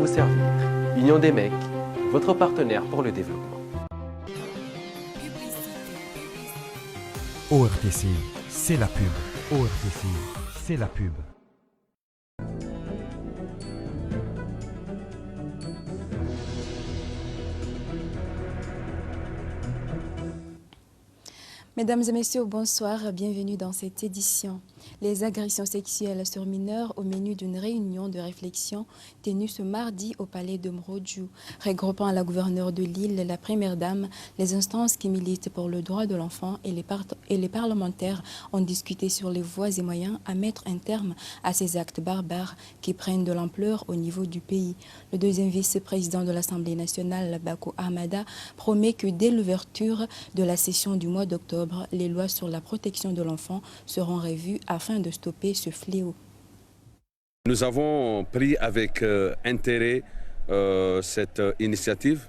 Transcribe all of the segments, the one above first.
Vous servir. Union des mecs, votre partenaire pour le développement. ORTC, c'est la pub. ORTC, c'est la pub. Mesdames et messieurs, bonsoir, bienvenue dans cette édition. Les agressions sexuelles sur mineurs au menu d'une réunion de réflexion tenue ce mardi au palais de Mrodjou, regroupant la gouverneure de l'île, la première dame, les instances qui militent pour le droit de l'enfant et les parlementaires ont discuté sur les voies et moyens à mettre un terme à ces actes barbares qui prennent de l'ampleur au niveau du pays. Le deuxième vice-président de l'Assemblée nationale, Bako Ahmada, promet que dès l'ouverture de la session du mois d'octobre, les lois sur la protection de l'enfant seront revues afin de stopper ce fléau. Nous avons pris avec intérêt cette initiative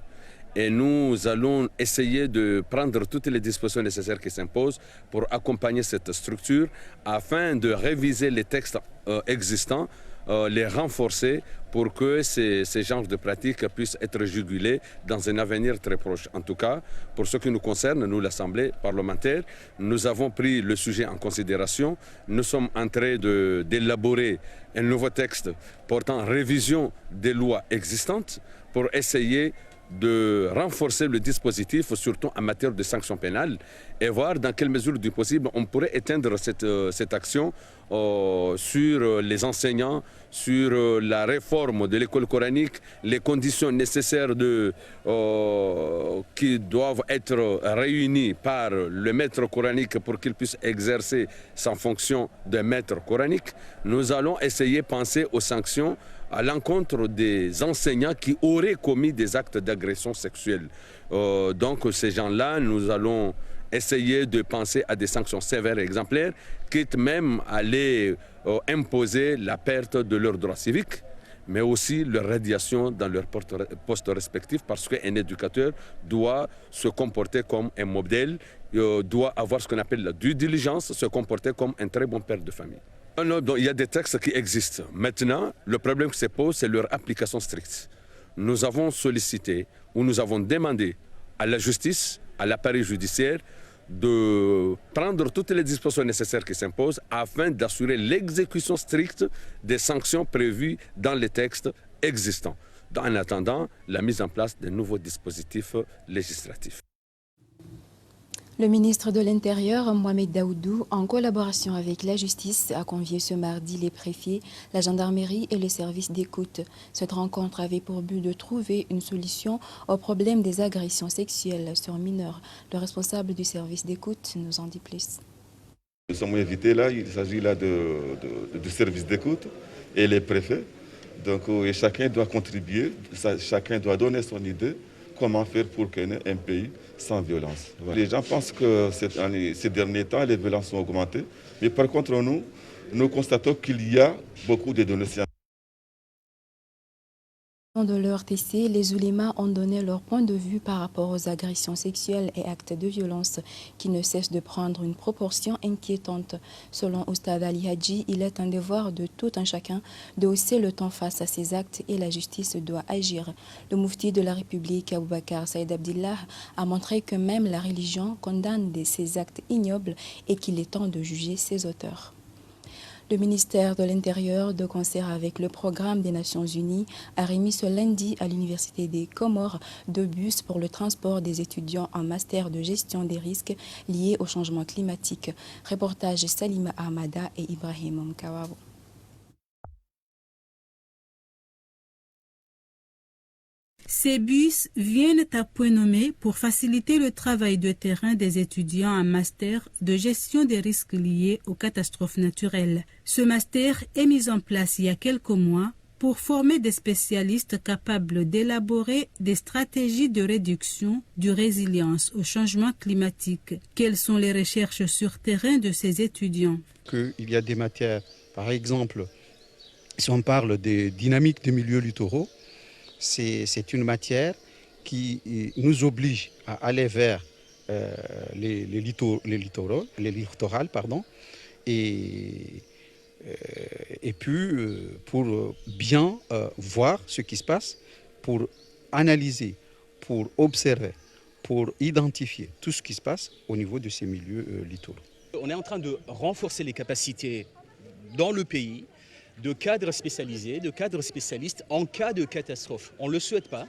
et nous allons essayer de prendre toutes les dispositions nécessaires qui s'imposent pour accompagner cette structure afin de réviser les textes existants, les renforcer pour que ces genres de pratiques puissent être jugulés dans un avenir très proche. En tout cas, pour ce qui nous concerne, nous, l'Assemblée parlementaire, nous avons pris le sujet en considération. Nous sommes en train d'élaborer un nouveau texte portant révision des lois existantes pour essayer de renforcer le dispositif, surtout en matière de sanctions pénales, et voir dans quelle mesure du possible on pourrait éteindre cette action sur les enseignants, sur la réforme de l'école coranique, les conditions nécessaires qui doivent être réunies par le maître coranique pour qu'il puisse exercer sa fonction de maître coranique. Nous allons essayer de penser aux sanctions à l'encontre des enseignants qui auraient commis des actes d'agression sexuelle. Donc ces gens-là, nous allons essayer de penser à des sanctions sévères et exemplaires, quitte même à les imposer la perte de leurs droits civiques, mais aussi leur radiation dans leur poste respectif, parce qu'un éducateur doit se comporter comme un modèle, doit avoir ce qu'on appelle la due diligence, se comporter comme un très bon père de famille. Donc, il y a des textes qui existent. Maintenant, le problème qui se pose, c'est leur application stricte. Nous avons sollicité ou nous avons demandé à la justice, à l'appareil judiciaire, de prendre toutes les dispositions nécessaires qui s'imposent afin d'assurer l'exécution stricte des sanctions prévues dans les textes existants, en attendant la mise en place de nouveaux dispositifs législatifs. Le ministre de l'Intérieur, Mohamed Daoudou, en collaboration avec la justice, a convié ce mardi les préfets, la gendarmerie et les services d'écoute. Cette rencontre avait pour but de trouver une solution au problème des agressions sexuelles sur mineurs. Le responsable du service d'écoute nous en dit plus. Nous sommes invités là, il s'agit là du service d'écoute et les préfets. Donc et chacun doit contribuer, chacun doit donner son idée. Comment faire pour qu'il y ait un pays sans violence. Les gens pensent que ces derniers temps, les violences ont augmenté. Mais par contre, nous constatons qu'il y a beaucoup de données scientifiques. De l'ERTC, les oulémas ont donné leur point de vue par rapport aux agressions sexuelles et actes de violence qui ne cessent de prendre une proportion inquiétante. Selon Oustad Ali Hadji, il est un devoir de tout un chacun de hausser le temps face à ces actes et la justice doit agir. Le moufti de la République, Aboubakar Saïd Abdillah, a montré que même la religion condamne ces actes ignobles et qu'il est temps de juger ses auteurs. Le ministère de l'Intérieur, de concert avec le programme des Nations Unies, a remis ce lundi à l'Université des Comores 2 bus pour le transport des étudiants en master de gestion des risques liés au changement climatique. Reportage Salima Ahmada et Ibrahim Mkawawo. Ces bus viennent à point nommé pour faciliter le travail de terrain des étudiants en master de gestion des risques liés aux catastrophes naturelles. Ce master est mis en place il y a quelques mois pour former des spécialistes capables d'élaborer des stratégies de réduction de résilience au changement climatique. Quelles sont les recherches sur terrain de ces étudiants? Il y a des matières, par exemple, si on parle des dynamiques des milieux littoraux, c'est une matière qui nous oblige à aller vers les littorales, et Et puis, pour bien voir ce qui se passe, pour analyser, pour observer, pour identifier tout ce qui se passe au niveau de ces milieux littoraux. On est en train de renforcer les capacités dans le pays de cadres spécialisés, de cadres spécialistes en cas de catastrophe. On ne le souhaite pas,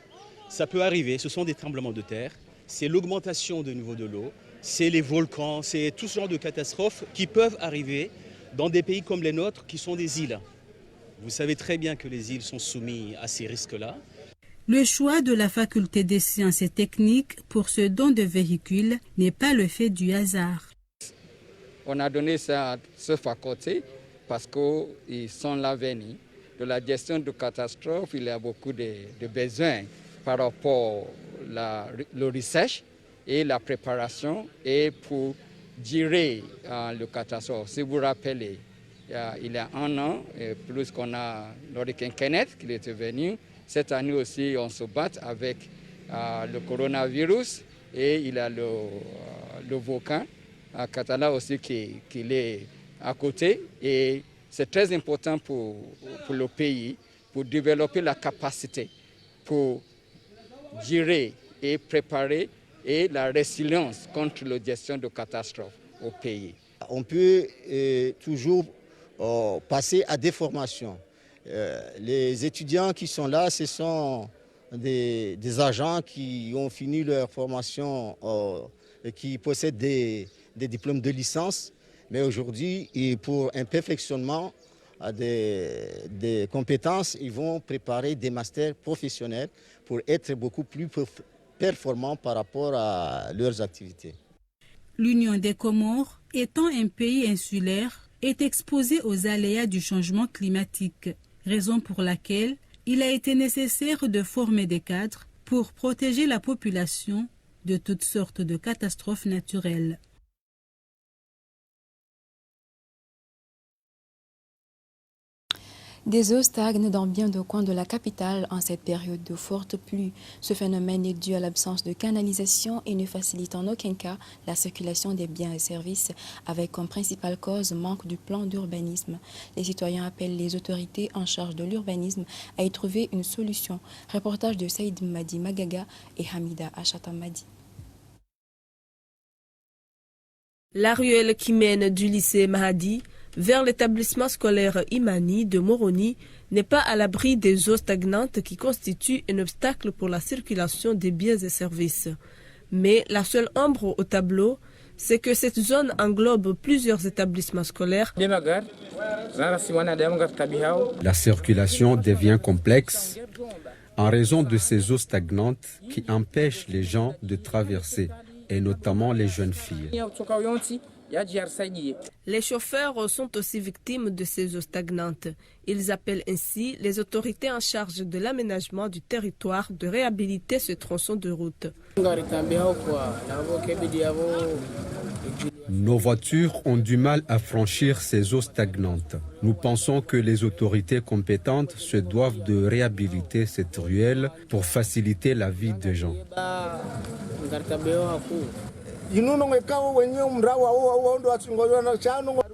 ça peut arriver, ce sont des tremblements de terre, c'est l'augmentation du niveau de l'eau, c'est les volcans, c'est tout ce genre de catastrophes qui peuvent arriver dans des pays comme les nôtres qui sont des îles. Vous savez très bien que les îles sont soumises à ces risques-là. Le choix de la faculté des sciences et techniques pour ce don de véhicules n'est pas le fait du hasard. On a donné ça à cette faculté parce qu'ils sont l'avenir. De la gestion de catastrophes, il y a beaucoup de besoins par rapport à la recherche et la préparation et pour gérer le catastrophe. Si vous vous rappelez, il y a un an, plus qu'on a l'hurricane Kenneth qui est venu. Cette année aussi, on se bat avec le coronavirus et il y a le volcan Katana aussi qui est à côté. Et c'est très important pour le pays, pour développer la capacité, pour gérer et préparer et la résilience contre la gestion de catastrophes au pays. On peut toujours passer à des formations. Les étudiants qui sont là, ce sont des agents qui ont fini leur formation, qui possèdent des diplômes de licence. Mais aujourd'hui, pour un perfectionnement des compétences, ils vont préparer des masters professionnels pour être beaucoup plus performants par rapport à leurs activités. L'Union des Comores, étant un pays insulaire, est exposée aux aléas du changement climatique, raison pour laquelle il a été nécessaire de former des cadres pour protéger la population de toutes sortes de catastrophes naturelles. Des eaux stagnent dans bien de coins de la capitale en cette période de fortes pluies. Ce phénomène est dû à l'absence de canalisation et ne facilite en aucun cas la circulation des biens et services, avec comme principale cause manque du plan d'urbanisme. Les citoyens appellent les autorités en charge de l'urbanisme à y trouver une solution. Reportage de Saïd Madi Magaga et Hamida Achatamadi. La ruelle qui mène du lycée Mahadi vers l'établissement scolaire Imani de Moroni n'est pas à l'abri des eaux stagnantes qui constituent un obstacle pour la circulation des biens et services. Mais la seule ombre au tableau, c'est que cette zone englobe plusieurs établissements scolaires. La circulation devient complexe en raison de ces eaux stagnantes qui empêchent les gens de traverser, et notamment les jeunes filles. Les chauffeurs sont aussi victimes de ces eaux stagnantes. Ils appellent ainsi les autorités en charge de l'aménagement du territoire de réhabiliter ce tronçon de route. Nos voitures ont du mal à franchir ces eaux stagnantes. Nous pensons que les autorités compétentes se doivent de réhabiliter cette ruelle pour faciliter la vie des gens.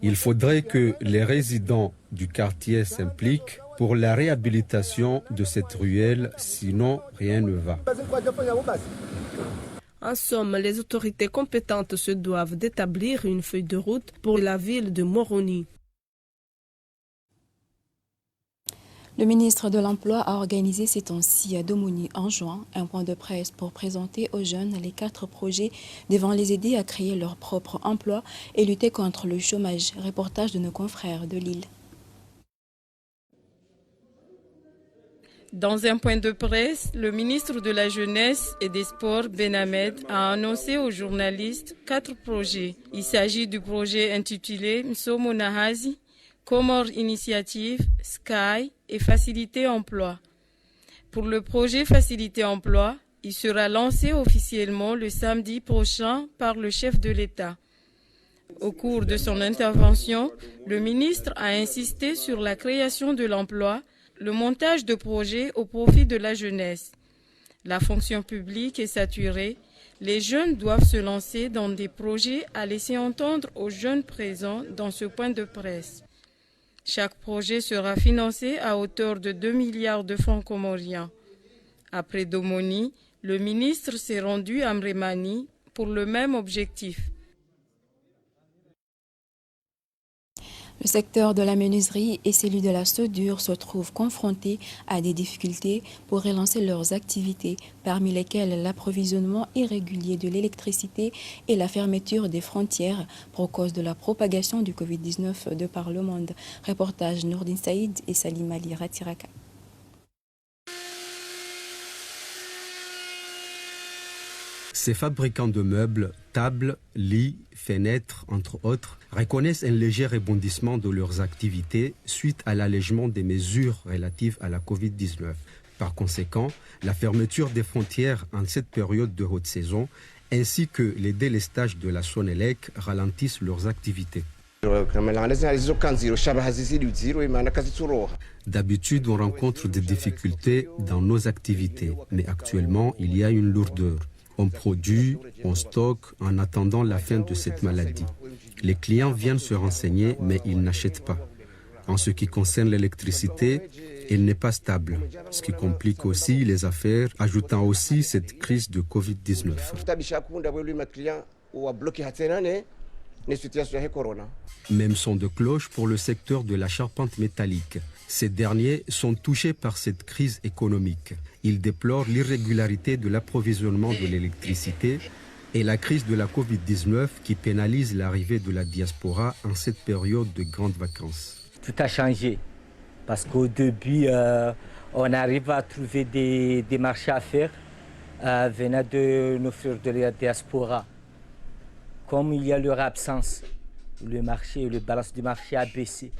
Il faudrait que les résidents du quartier s'impliquent pour la réhabilitation de cette ruelle, sinon rien ne va. En somme, les autorités compétentes se doivent d'établir une feuille de route pour la ville de Moroni. Le ministre de l'Emploi a organisé ces temps-ci à Domoni en juin un point de presse pour présenter aux jeunes les 4 projets devant les aider à créer leur propre emploi et lutter contre le chômage. Reportage de nos confrères de Lille. Dans un point de presse, le ministre de la Jeunesse et des Sports, Ben Ahmed, a annoncé aux journalistes 4 projets. Il s'agit du projet intitulé Msomo Nahazi, Comores Initiative, Sky et Facilité Emploi. Pour le projet Facilité Emploi, il sera lancé officiellement le samedi prochain par le chef de l'État. Au cours de son intervention, le ministre a insisté sur la création de l'emploi, le montage de projets au profit de la jeunesse. La fonction publique est saturée. Les jeunes doivent se lancer dans des projets à laisser entendre aux jeunes présents dans ce point de presse. Chaque projet sera financé à hauteur de 2 milliards de francs comoriens. Après Domoni, le ministre s'est rendu à Mremani pour le même objectif. Le secteur de la menuiserie et celui de la soudure se trouvent confrontés à des difficultés pour relancer leurs activités, parmi lesquelles l'approvisionnement irrégulier de l'électricité et la fermeture des frontières pour cause de la propagation du Covid-19 de par le monde. Reportage Nourdine Saïd et Salim Ali Ratiraka. Ces fabricants de meubles, tables, lits, fenêtres, entre autres, reconnaissent un léger rebondissement de leurs activités suite à l'allègement des mesures relatives à la Covid-19. Par conséquent, la fermeture des frontières en cette période de haute saison ainsi que les délestages de la Sonelec ralentissent leurs activités. D'habitude, on rencontre des difficultés dans nos activités, mais actuellement, il y a une lourdeur. On produit, on stocke en attendant la fin de cette maladie. Les clients viennent se renseigner, mais ils n'achètent pas. En ce qui concerne l'électricité, elle n'est pas stable, ce qui complique aussi les affaires, ajoutant aussi cette crise de Covid-19. Même son de cloche pour le secteur de la charpente métallique. Ces derniers sont touchés par cette crise économique. Ils déplorent l'irrégularité de l'approvisionnement de l'électricité et la crise de la Covid-19 qui pénalise l'arrivée de la diaspora en cette période de grandes vacances. Tout a changé parce qu'au début, on arrive à trouver des marchés à faire venant de nos frères de la diaspora. Comme il y a leur absence, le balance du marché a baissé.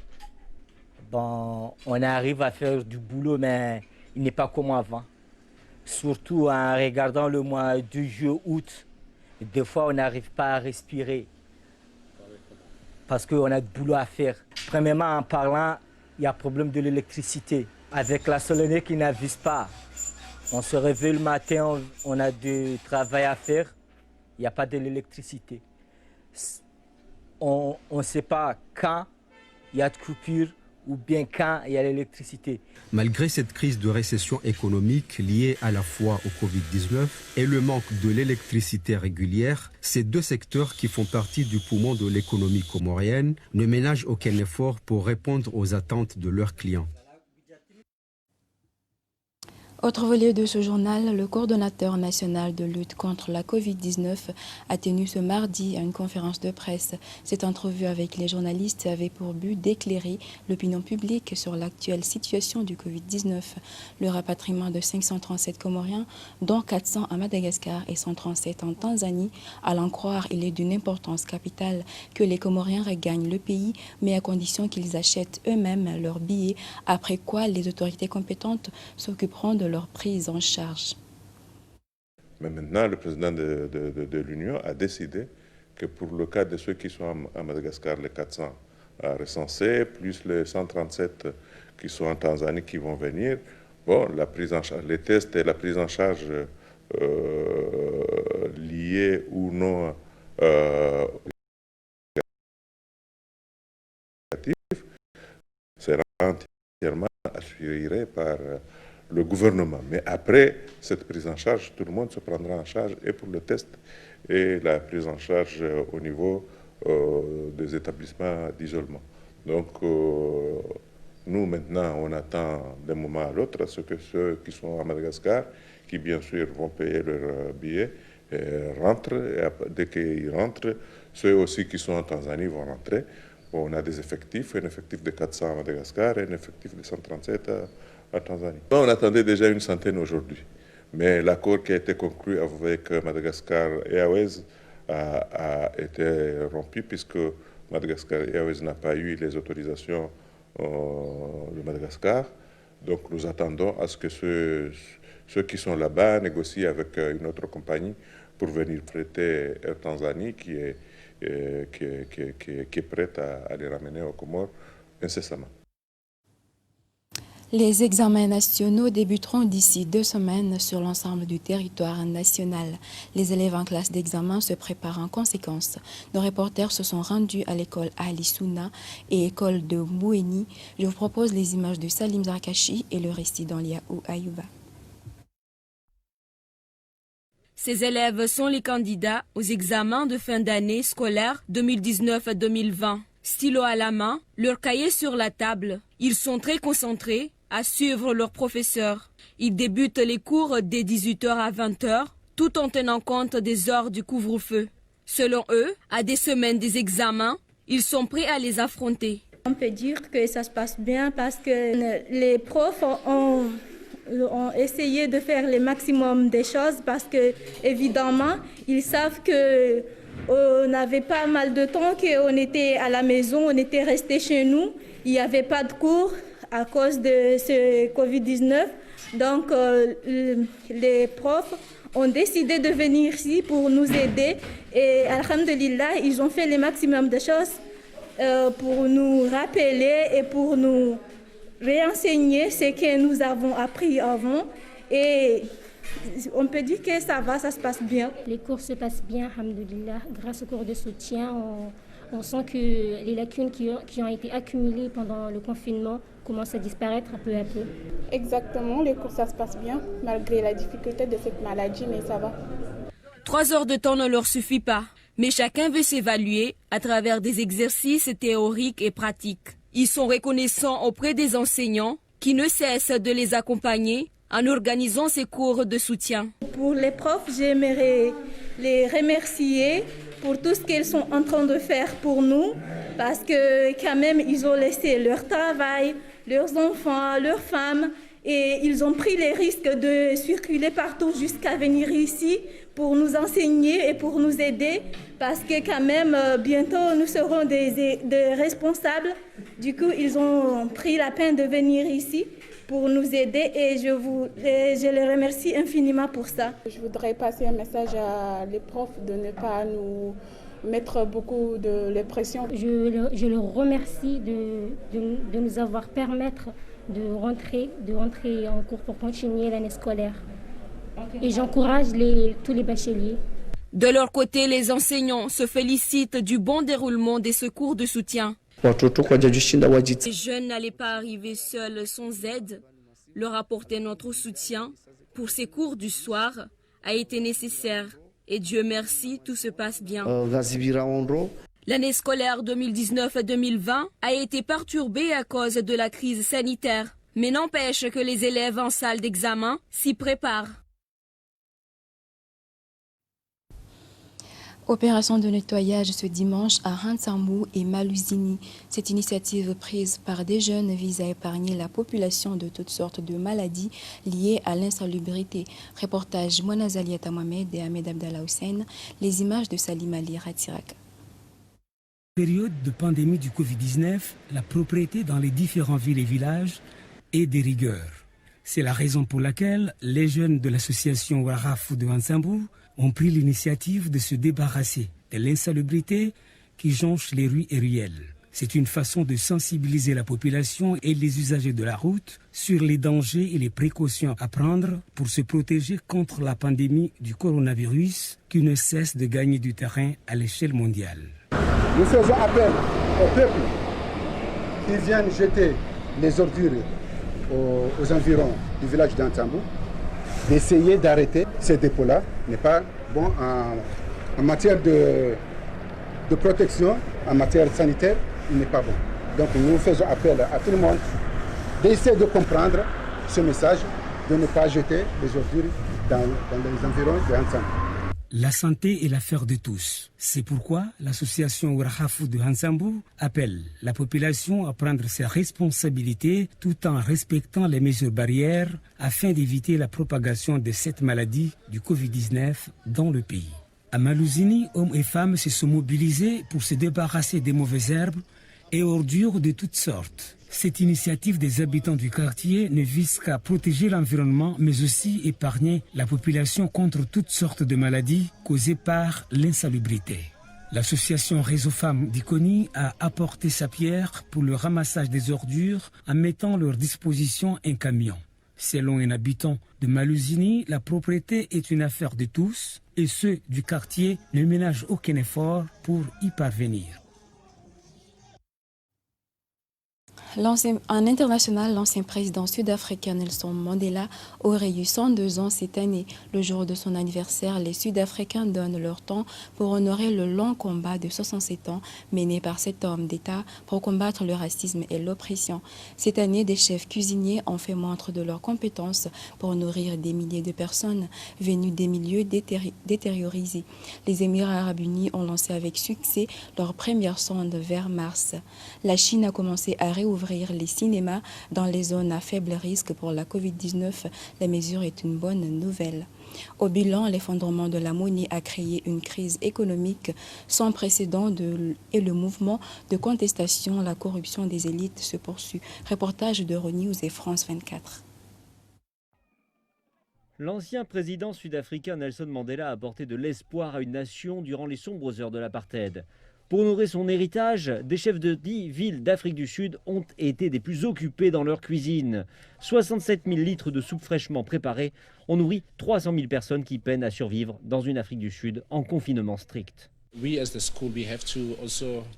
Bon, on arrive à faire du boulot, mais il n'est pas comme avant. Surtout en regardant le mois de juillet, août, des fois on n'arrive pas à respirer parce qu'on a du boulot à faire. Premièrement, en parlant, il y a problème de l'électricité. Avec la Sonelec qui n'avise pas, on se réveille le matin, on a du travail à faire, il n'y a pas de l'électricité. On ne sait pas quand il y a de coupure ou bien quand il y a l'électricité. Malgré cette crise de récession économique liée à la fois au Covid-19 et le manque de l'électricité régulière, ces deux secteurs qui font partie du poumon de l'économie comorienne ne ménagent aucun effort pour répondre aux attentes de leurs clients. Autre volet de ce journal, le coordonnateur national de lutte contre la Covid-19 a tenu ce mardi une conférence de presse. Cette entrevue avec les journalistes avait pour but d'éclairer l'opinion publique sur l'actuelle situation du Covid-19. Le rapatriement de 537 Comoriens, dont 400 à Madagascar et 137 en Tanzanie, à l'en croire, il est d'une importance capitale que les Comoriens regagnent le pays, mais à condition qu'ils achètent eux-mêmes leurs billets, après quoi les autorités compétentes s'occuperont de leur prise en charge. Mais maintenant, le président de l'Union a décidé que pour le cas de ceux qui sont à Madagascar, les 400 recensés, plus les 137 qui sont en Tanzanie qui vont venir, bon, la prise en charge, les tests et la prise en charge liés ou non sera entièrement assuré par le gouvernement. Mais après cette prise en charge, tout le monde se prendra en charge et pour le test et la prise en charge au niveau des établissements d'isolement. Donc nous maintenant on attend d'un moment à l'autre à ce que ceux qui sont à Madagascar, qui bien sûr vont payer leur billet, rentrent. Et dès qu'ils rentrent, ceux aussi qui sont en Tanzanie vont rentrer. Bon, on a des effectifs, un effectif de 400 à Madagascar et un effectif de 137 à Tanzanie. On attendait déjà une centaine aujourd'hui, mais l'accord qui a été conclu avec Madagascar Airways a été rompu puisque Madagascar Airways n'a pas eu les autorisations de Madagascar. Donc nous attendons à ce que ceux qui sont là-bas négocient avec une autre compagnie pour venir prêter Air Tanzanie qui est prête à les ramener aux Comores incessamment. Les examens nationaux débuteront d'ici 2 semaines sur l'ensemble du territoire national. Les élèves en classe d'examen se préparent en conséquence. Nos reporters se sont rendus à l'école Ali Souna et école de Moueni. Je vous propose les images de Salim Zarkachi et le récit d'Anliaou Ayouba. Ces élèves sont les candidats aux examens de fin d'année scolaire 2019-2020. Stylo à la main, leur cahier sur la table. Ils sont très concentrés à suivre leurs professeurs. Ils débutent les cours dès 18h à 20h, tout en tenant compte des heures du couvre-feu. Selon eux, à des semaines des examens, ils sont prêts à les affronter. On peut dire que ça se passe bien parce que les profs ont essayé de faire le maximum des choses parce que, évidemment, ils savent que on n'avait pas mal de temps, qu'on était à la maison, on était resté chez nous. Il n'y avait pas de cours à cause de ce Covid-19. Donc, les profs ont décidé de venir ici pour nous aider. Et alhamdulillah, ils ont fait le maximum de choses pour nous rappeler et pour nous réenseigner ce que nous avons appris avant. Et on peut dire que ça va, ça se passe bien. Les cours se passent bien, alhamdoulilah. Grâce aux cours de soutien, on sent que les lacunes qui ont été accumulées pendant le confinement commencent à disparaître peu à peu. Exactement, les cours ça se passe bien, malgré la difficulté de cette maladie, mais ça va. 3 heures de temps ne leur suffit pas, mais chacun veut s'évaluer à travers des exercices théoriques et pratiques. Ils sont reconnaissants auprès des enseignants qui ne cessent de les accompagner en organisant ces cours de soutien. Pour les profs, j'aimerais les remercier pour tout ce qu'ils sont en train de faire pour nous, parce que quand même, ils ont laissé leur travail, leurs enfants, leurs femmes, et ils ont pris les risques de circuler partout jusqu'à venir ici pour nous enseigner et pour nous aider, parce que quand même, bientôt, nous serons des responsables. Du coup, ils ont pris la peine de venir ici pour nous aider et je les remercie infiniment pour ça. Je voudrais passer un message à les profs de ne pas nous mettre beaucoup de pression. Je leur remercie de nous avoir permis de rentrer en cours pour continuer l'année scolaire. Et j'encourage tous les bacheliers. De leur côté, les enseignants se félicitent du bon déroulement des secours de soutien. Les jeunes n'allaient pas arriver seuls sans aide. Leur apporter notre soutien pour ces cours du soir a été nécessaire. Et Dieu merci, tout se passe bien. L'année scolaire 2019-2020 a été perturbée à cause de la crise sanitaire, mais n'empêche que les élèves en salle d'examen s'y préparent. Opération de nettoyage ce dimanche à Ransamou et Maluzini. Cette initiative prise par des jeunes vise à épargner la population de toutes sortes de maladies liées à l'insalubrité. Reportage Mouanazaliata Mohamed et Ahmed Abdallah Hussein. Les images de Salim Ali Ratirak. Période de pandémie du Covid-19, la propriété dans les différentes villes et villages est de rigueur. C'est la raison pour laquelle les jeunes de l'association Warafou de Hansambou ont pris l'initiative de se débarrasser de l'insalubrité qui jonche les rues et ruelles. C'est une façon de sensibiliser la population et les usagers de la route sur les dangers et les précautions à prendre pour se protéger contre la pandémie du coronavirus qui ne cesse de gagner du terrain à l'échelle mondiale. Nous faisons appel au peuple qui viennent jeter les ordures aux environs du village d'Hansambou d'essayer d'arrêter ces dépôts-là. N'est pas bon en matière de protection, en matière sanitaire, il n'est pas bon. Donc nous faisons appel à tout le monde d'essayer de comprendre ce message, de ne pas jeter les ordures dans les environs de Hansambou. La santé est l'affaire de tous. C'est pourquoi l'association Warafou de Hansambou appelle la population à prendre ses responsabilités tout en respectant les mesures barrières afin d'éviter la propagation de cette maladie du Covid-19 dans le pays. À Maluzini, hommes et femmes se sont mobilisés pour se débarrasser des mauvaises herbes et ordures de toutes sortes. Cette initiative des habitants du quartier ne vise qu'à protéger l'environnement, mais aussi épargner la population contre toutes sortes de maladies causées par l'insalubrité. L'association Réseau Femmes d'Iconi a apporté sa pierre pour le ramassage des ordures en mettant à leur disposition un camion. Selon un habitant de Maluzini, la propriété est une affaire de tous et ceux du quartier ne ménagent aucun effort pour y parvenir. En international, l'ancien président sud-africain Nelson Mandela aurait eu 102 ans cette année. Le jour de son anniversaire, les Sud-Africains donnent leur temps pour honorer le long combat de 67 ans mené par cet homme d'État pour combattre le racisme et l'oppression. Cette année, des chefs cuisiniers ont fait montre de leurs compétences pour nourrir des milliers de personnes venues des milieux détériorisés. Les Émirats arabes unis ont lancé avec succès leur première sonde vers Mars. La Chine a commencé à réouvrir les cinémas dans les zones à faible risque pour la Covid-19. La mesure est une bonne nouvelle. Au bilan, l'effondrement de la monnaie a créé une crise économique sans précédent et le mouvement de contestation, la corruption des élites se poursuit. Reportage d'Euronews et France 24. L'ancien président sud-africain Nelson Mandela a apporté de l'espoir à une nation durant les sombres heures de l'apartheid. Pour honorer son héritage, des chefs de 10 villes d'Afrique du Sud ont été des plus occupés dans leur cuisine. 67 000 litres de soupe fraîchement préparée ont nourri 300 000 personnes qui peinent à survivre dans une Afrique du Sud en confinement strict.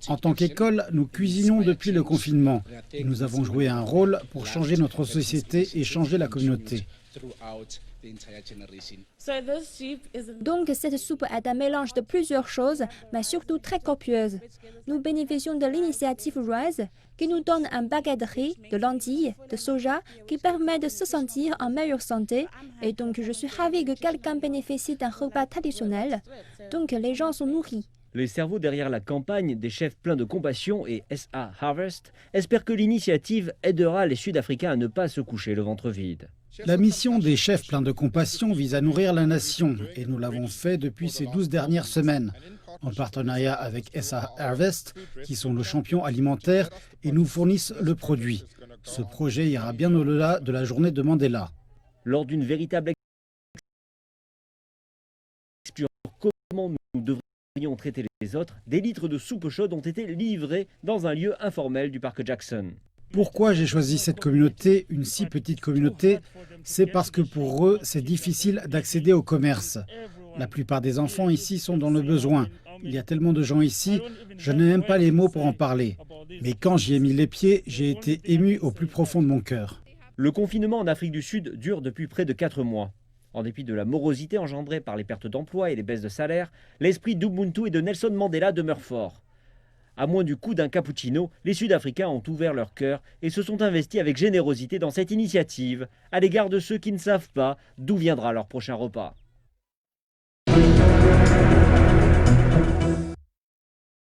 En tant qu'école, nous cuisinons depuis le confinement. Et nous avons joué un rôle pour changer notre société et changer la communauté. Donc cette soupe est un mélange de plusieurs choses, mais surtout très copieuse. Nous bénéficions de l'initiative Rise, qui nous donne un baguette de riz, de lentilles, de soja, qui permet de se sentir en meilleure santé. Et donc je suis ravie que quelqu'un bénéficie d'un repas traditionnel. Donc les gens sont nourris. Les cerveaux derrière la campagne, des chefs pleins de compassion et SA Harvest, espèrent que l'initiative aidera les Sud-Africains à ne pas se coucher le ventre vide. La mission des chefs pleins de compassion vise à nourrir la nation et nous l'avons fait depuis ces 12 dernières semaines, en partenariat avec SA Harvest, qui sont le champion alimentaire et nous fournissent le produit. Ce projet ira bien au-delà de la journée de Mandela. Lors d'une véritable explication comment nous devrions traiter les autres, des litres de soupe chaude ont été livrés dans un lieu informel du parc Jackson. Pourquoi j'ai choisi cette communauté, une si petite communauté? C'est parce que pour eux, c'est difficile d'accéder au commerce. La plupart des enfants ici sont dans le besoin. Il y a tellement de gens ici, je n'ai même pas les mots pour en parler. Mais quand j'y ai mis les pieds, j'ai été ému au plus profond de mon cœur. Le confinement en Afrique du Sud dure depuis près de 4 mois. En dépit de la morosité engendrée par les pertes d'emploi et les baisses de salaire, l'esprit d'Ubuntu et de Nelson Mandela demeure fort. À moins du coup d'un cappuccino, les Sud-Africains ont ouvert leur cœur et se sont investis avec générosité dans cette initiative à l'égard de ceux qui ne savent pas d'où viendra leur prochain repas.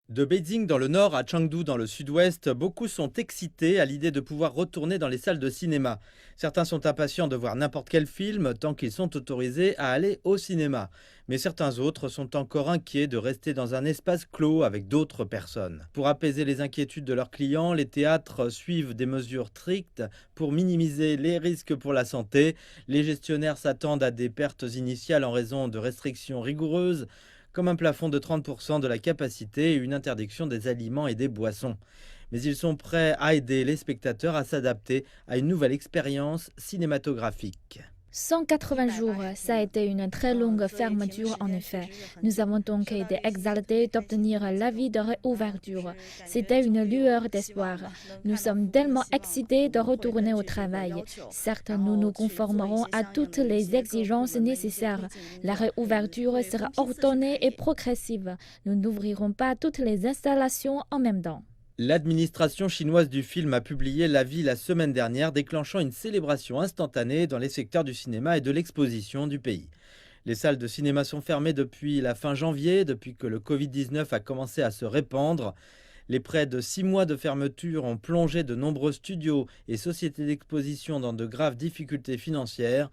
De Beijing dans le nord à Chengdu dans le sud-ouest, beaucoup sont excités à l'idée de pouvoir retourner dans les salles de cinéma. Certains sont impatients de voir n'importe quel film tant qu'ils sont autorisés à aller au cinéma. Mais certains autres sont encore inquiets de rester dans un espace clos avec d'autres personnes. Pour apaiser les inquiétudes de leurs clients, les théâtres suivent des mesures strictes pour minimiser les risques pour la santé. Les gestionnaires s'attendent à des pertes initiales en raison de restrictions rigoureuses, comme un plafond de 30% de la capacité et une interdiction des aliments et des boissons. Mais ils sont prêts à aider les spectateurs à s'adapter à une nouvelle expérience cinématographique. 180 jours, ça a été une très longue fermeture en effet. Nous avons donc été exaltés d'obtenir l'avis de réouverture. C'était une lueur d'espoir. Nous sommes tellement excités de retourner au travail. Certes, nous nous conformerons à toutes les exigences nécessaires. La réouverture sera ordonnée et progressive. Nous n'ouvrirons pas toutes les installations en même temps. L'administration chinoise du film a publié l'avis la semaine dernière, déclenchant une célébration instantanée dans les secteurs du cinéma et de l'exposition du pays. Les salles de cinéma sont fermées depuis la fin janvier, depuis que le Covid-19 a commencé à se répandre. Les près de 6 mois de fermeture ont plongé de nombreux studios et sociétés d'exposition dans de graves difficultés financières.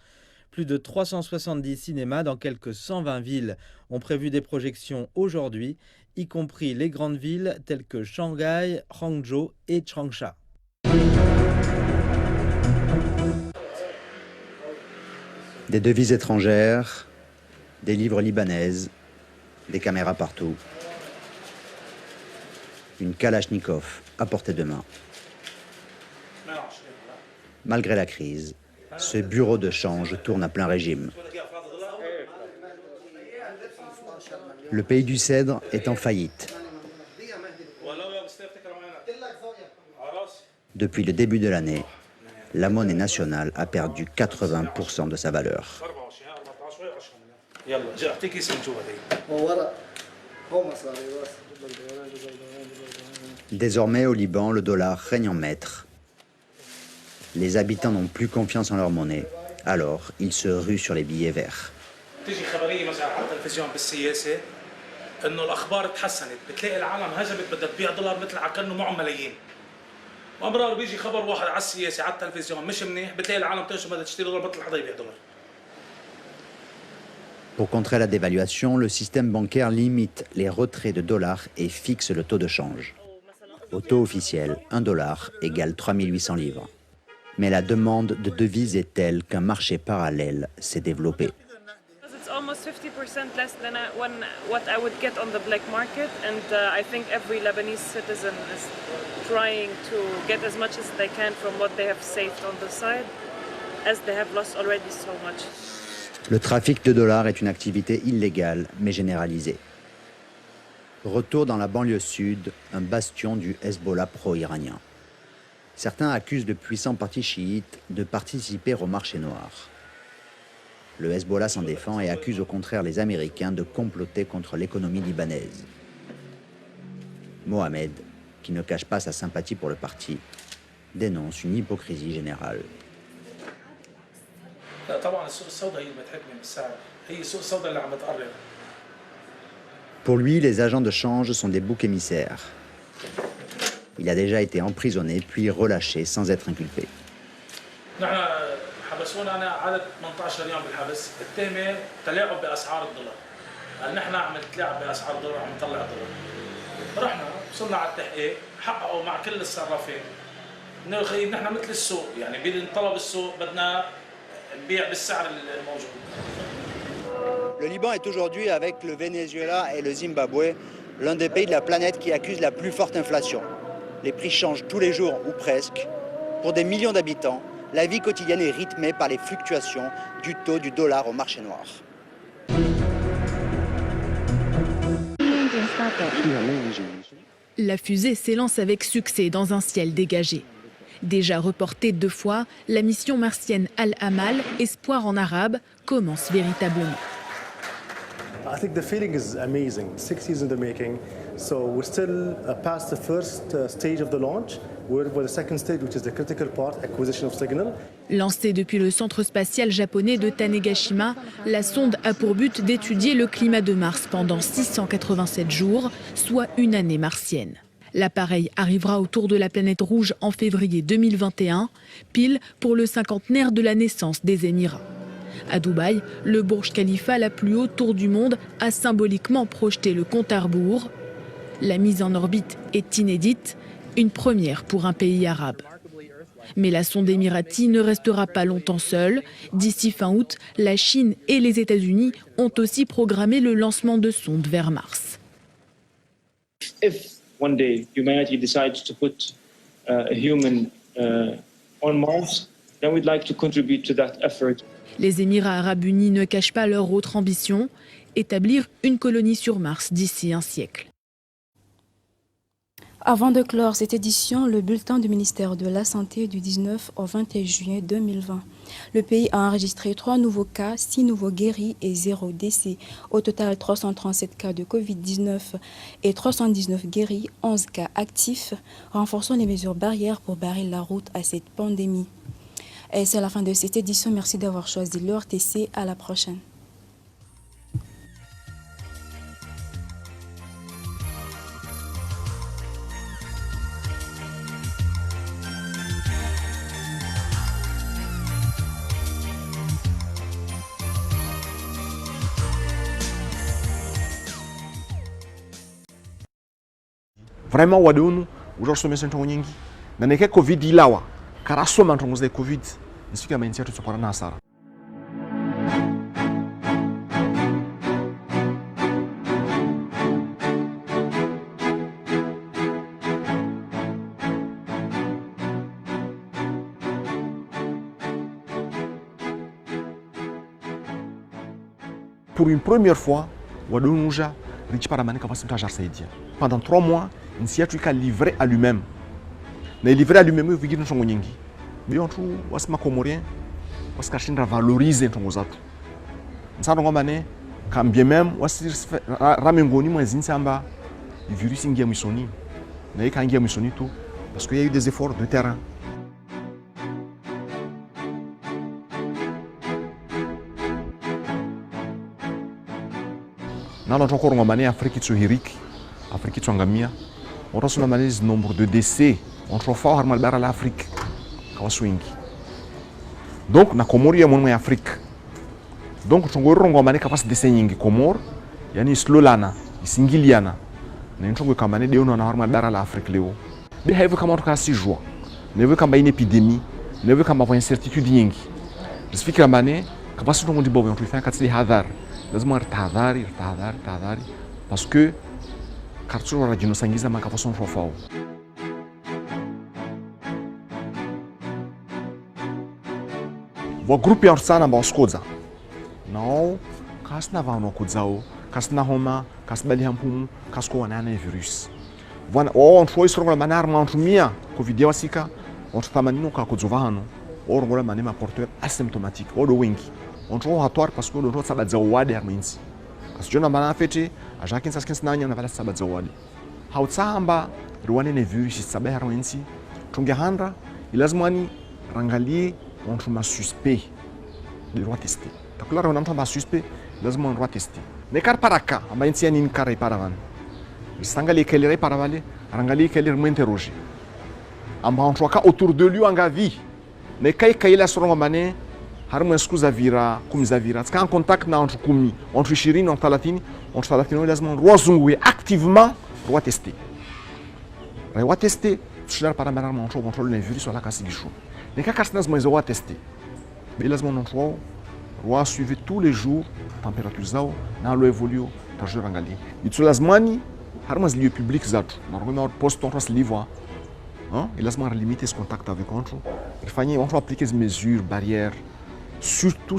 Plus de 370 cinémas dans quelques 120 villes ont prévu des projections aujourd'hui, y compris les grandes villes telles que Shanghai, Hangzhou et Changsha. Des devises étrangères, des livres libanaises, des caméras partout. une Kalachnikov à portée de main. Malgré la crise, ce bureau de change tourne à plein régime. Le pays du cèdre est en faillite. Depuis le début de l'année, la monnaie nationale a perdu 80% de sa valeur. Désormais, au Liban, le dollar règne en maître. Les habitants n'ont plus confiance en leur monnaie, alors ils se ruent sur les billets verts. Pour contrer la dévaluation, le système bancaire limite les retraits de dollars et fixe le taux de change. Au taux officiel, $1 égale 3800 livres. Mais la demande de devises est telle qu'un marché parallèle s'est développé. It's almost 50% less than what I would get on the black market, and I think every Lebanese citizen is trying to get as much as they can from what they have saved on the side, as they have lost already so much. Le trafic de dollars est une activité illégale mais généralisée. Retour dans la banlieue sud, un bastion du Hezbollah pro-iranien. Certains accusent le puissant parti chiite de participer au marché noir. Le Hezbollah s'en défend et accuse au contraire les Américains de comploter contre l'économie libanaise. Mohamed, qui ne cache pas sa sympathie pour le parti, dénonce une hypocrisie générale. Pour lui, les agents de change sont des boucs émissaires. Il a déjà été emprisonné puis relâché sans être inculpé. Le Liban est aujourd'hui, avec le Venezuela et le Zimbabwe, l'un des pays de la planète qui accuse la plus forte inflation. Les prix changent tous les jours, ou presque. Pour des millions d'habitants, la vie quotidienne est rythmée par les fluctuations du taux du dollar au marché noir. La fusée s'élance avec succès dans un ciel dégagé. Déjà reportée 2 fois, la mission martienne Al-Amal, espoir en arabe, commence véritablement. I think the feeling is amazing. 6 years in the making. So we're still past the first stage of the launch. We're with the second stage, which is the critical part, acquisition of signal. Lancée depuis le centre spatial japonais de Tanegashima, la sonde a pour but d'étudier le climat de Mars pendant 687 jours, soit une année martienne. L'appareil arrivera autour de la planète rouge en février 2021, pile pour le cinquantenaire de la naissance des Émirats. À Dubaï, le Burj Khalifa, la plus haute tour du monde, a symboliquement projeté le compte à rebours. La mise en orbite est inédite, une première pour un pays arabe. Mais la sonde émirati ne restera pas longtemps seule. D'ici fin août, la Chine et les États-Unis ont aussi programmé le lancement de sondes vers Mars. If one day humanity decides to put a human on Mars, then we'd like to contribute to that effort. Les Émirats arabes unis ne cachent pas leur autre ambition, établir une colonie sur Mars d'ici un siècle. Avant de clore cette édition, le bulletin du ministère de la Santé du 19 au 21 juillet 2020. Le pays a enregistré 3 nouveaux cas, 6 nouveaux guéris et 0 décès. Au total, 337 cas de Covid-19 et 319 guéris, 11 cas actifs. Renforçons les mesures barrières pour barrer la route à cette pandémie. Et c'est la fin de cette édition. Merci d'avoir choisi l'ORTC. À la prochaine. Vraiment wadonu ujosomesa ntongo nyingi na neke covid ilawa karasoma ntongo za covid nisika mainsia tutsopana na hasara. pour une première fois, pendant 3 mois, il s'y a livré à lui-même. Mais livré à lui-même, il veut dire que on comorien, on va valoriser les autres. Quand bien même, on va ramener le virus qui est missionné. Parce qu'il y a eu des efforts de terrain. Dans notre encore en Afrique subsaharienne, Afrique subsaharienne, on a le nombre de décès entre fort à l'Afrique. Donc, na Comores en Afrique. Donc, on a une capacité de décès en Comores, il y a une slolana, une singiliana. Nous avons des gens dans l'Afrique. Nous avons 6 jours. Nous avons une épidémie. Nous avons une incertitude. Je suis que nous avons des hadar. Nous avons des hadar. Parce que nous avons des sanguines qui sont trop. Vou grupo yarsana mbaskoza. Não, kasna vano kudzao, kasna homa, kasbali hampumu, kasko wanana virus. Wana on foi stronga manar mantumia covid wasika, on tamanino ka kudzovano. Or ngola manema porteur asymptomatique, o do wingi. On tro hatoire parce que le rot sabadza wadi arminzi. Kasjona mana fete, a jakin saskins nanya na vala sabadza wadi. Hautsamba ruwane ne virus sabaha arminzi. Tungehandra ilazmani rangalie on trouve un suspect, il doit tester. Donc là, on entend un suspect, on doit tester. Mais car par cas, on va essayer une carré par avant. Il s'engage qu'elle est par avant, rangali qu'elle est m'interroger. On va en cas autour de lui en gavi. Mais quand il a sur un mané, harmo excusa vira, comme zavira. C'est en contact entre kumi, entre Chirine, entre Talatine, lazima roazungue activement doit tester. Doit tester. Je vais par exemple on contrôle les virus sur la casse du chou. Les cas casse mais on va tester. Mais lazima on va suivre tous les jours température zao, na lo évolue ta jour rangali. Il se lazima ni harmas lieu public zatu. Normalement poste on se livre. Hein? Il lazima limiter ce contact avec contre. Il faut on va appliquer des mesures barrières. Surtout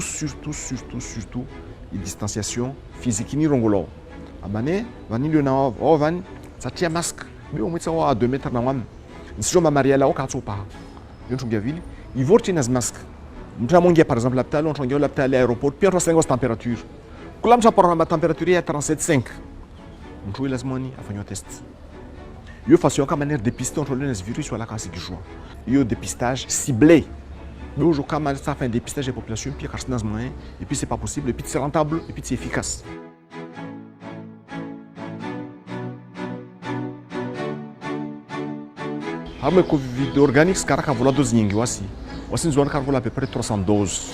une distanciation physique ni rongolo. Abane vani le na van ça tient masque. Mais on met ça à 2 mètres na wam. Si je m'amarie là au katsopa. Je trouve bien il faut tenir un masque. Nous par exemple l'hôpital, on trouve l'hôpital à l'aéroport, puis on trouve la température. Quand on prend la température est 37,5. On trouve la semaine à faire un test. Il faut faire une manière de dépister entre les virus sur la casse du jour. Il y a un dépistage ciblé. Mais aujourd'hui, on fait un dépistage des populations, puis et puis c'est pas possible, et puis c'est rentable, et puis c'est efficace. Le Covid organique, c'est un peu de dose nyingi aussi. Aussi, nous avons à peu près 300 doses.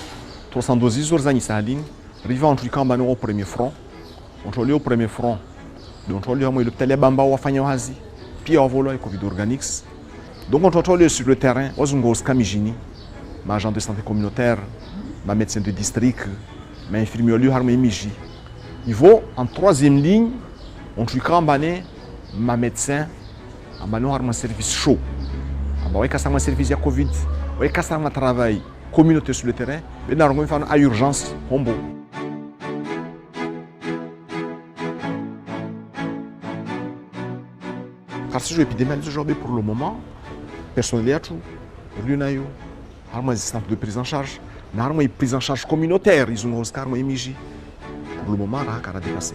300 doses, ils ont été saline. Riva entre les au premier front. On est au premier front. Donc, on est au premier bamba ou afanyawazi. Puis, on vole le Covid organique. Donc, on est sur le terrain. On est au Scamigini, ma agent de santé communautaire, ma médecin de district, ma infirmière, il faut en 3e ligne, on est ma médecin, un service chaud. On a un service de Covid, on a un travail communautaire sur le terrain, mais on a une urgence. Car si l'épidémie aujourd'hui pour le moment, personnel a tout. Il y a un centre de prise en charge, il y a une prise en charge communautaire, ils ont un émigi. Pour le moment, il y a dépassé.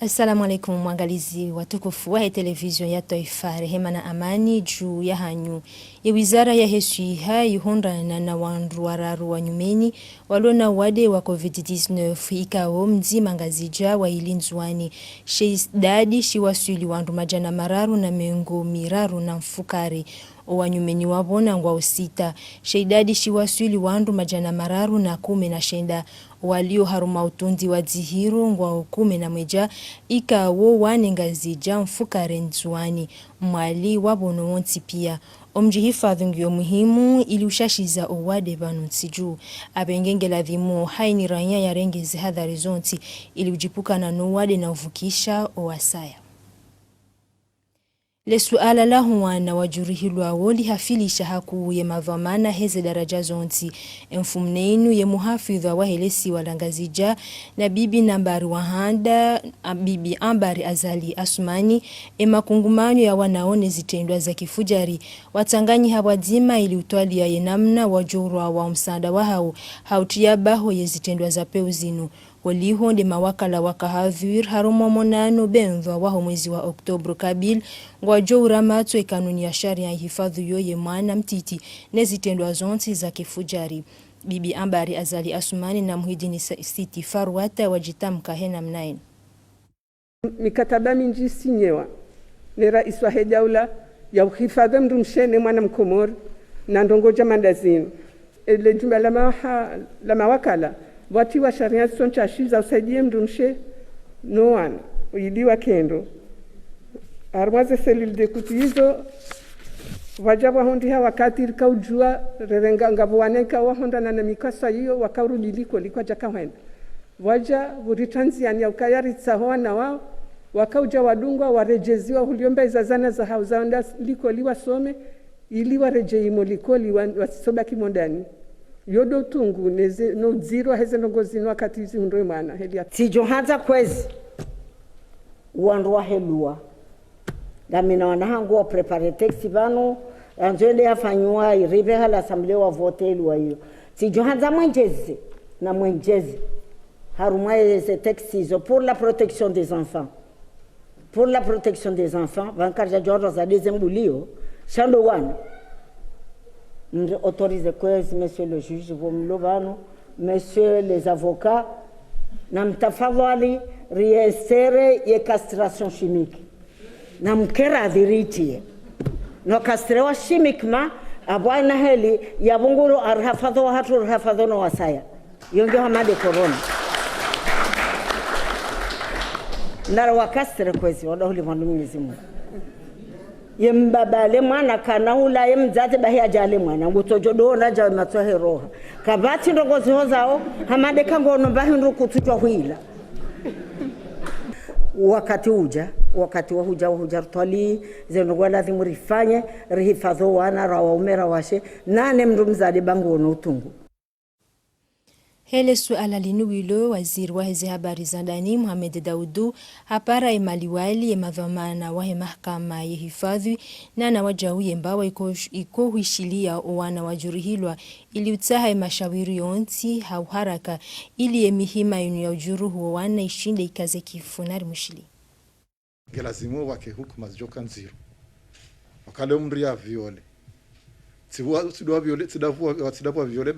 Assalamu alaikum mwangalizi watukufu wa television ya Taifa, rehema na amani juu ya hanyu. Ya wizara ya heshiha yuhondana na wandu wararu wa nyumeni walona wade wa COVID-19 ikao mzima ngazija wa ilinzwani. Sheidadi shiwasuli wandu majana mararu na mengo miraru na mfukari. Owanyumeni wabona ngwa usita. Sheidadi shiwasuli wandu majana mararu na 19 walio haruma utundi wa zihiru ngwa 11 ikawo wanengazija mfukare nzuani mwali wabono wonti pia. Omjihifadhi ngio muhimu ili ushashiza owade banu nsiju. Abengenge la dhimu haini ranya ya rengezi hadhari zonti ili ujipuka na nuwade na uvukisha owasaya. Le suala la huwana wajurihilwa woli hafilisha haku ye mavamana heze daraja zonti. Mfumneinu ye muhafidha wa helesi walangazija na bibi nambari wahanda bibi Ambari Azali Asumani makungumanyo ya wanaone zitendwa za kifujari. Watanganyi hawadima ili utwali ya yenamna wajurwa wa msanda wa hautia baho ye zitendwa za peuzinu. Waliho de mawakala wakahadhir harumo monano benva waho mwezi wa Oktobro kabil ngwajo uramato kanuni ya sharia hifadhi yoye mwana mtiti nezitendwa zonti za kifujari. Bibi Ambari Azali Asumani na Muhidini Siti Farwata wajitamka hena mnaini. Mikataba mingi sinyewa ni rais wa hejaula ya uhifadhi mdumshene mwana mkomori na ndongoja mandazini. Ile jumba la mawakala wati wa sharia soncha shiza usaidie mdumshe noan uidiwa kendo arwaze selil de kutizo wajaba hondi ha wakati kaujua rerenga ngabwaneka wa honda na mikasa hiyo wakarudiliko likwa jakawenda waja buritanziania ukayari tsahona wao wakauja wadungwa warejeziwa huliomba izazana za hauzanda liko liwasome ili wareje imolikoli wasisoba kimondani yodo tungu neze no zero heze nongozini wakati hizi hundoe mwana helia tijo hanza kwezi uandu wa helua damina wanahangu wa prepare texti bano anjele afanyua iribe hala asamblea wa vote elua hiyo tijo hanza mwenjezi na mwenjezi harumwa ces textes pour la protection des enfants. Pour la protection des enfants, vankarja jorro za deuxième boulio, chando wana. Nous autorisons que monsieur le juge, monsieur les avocats, namtafadhali riesere ye castration chimique. Namkera dhiritie. No castrewa chimiquement, abwana heli yabunguru arhafadho hatu arhafadho no wasaya. Yonge hamade corona. Nara wakastere kwezi wadahuli mwandu Mwenyezi Mungu. Yembabale mwana kanahula yemzate bahi ajale mwana ngutojodo naja matsohe roha kabati ndongozi hozao hamade kangono bahi ndukutujwa huila wakati wa huja rutali zenogwa lazima rifanye rihifadho wana rawaumera washe nane mndu mzade bangono utungu. Hele suala linuwilo waziri wa hezi habari za ndani Mohamed Daudu hapara imaliwali madhamana wa mahakama ya hifadhi na wajawi mbawa iko huishilia wana wajurihilwa ili utaha mashawiri yonti hauharaka ili mihima ya ujuruhu wana ishinde ikaze kifunari mushili. Gelazimu wake hukuma zijoka nziro. Wakale umri ya viole. Tidavua viole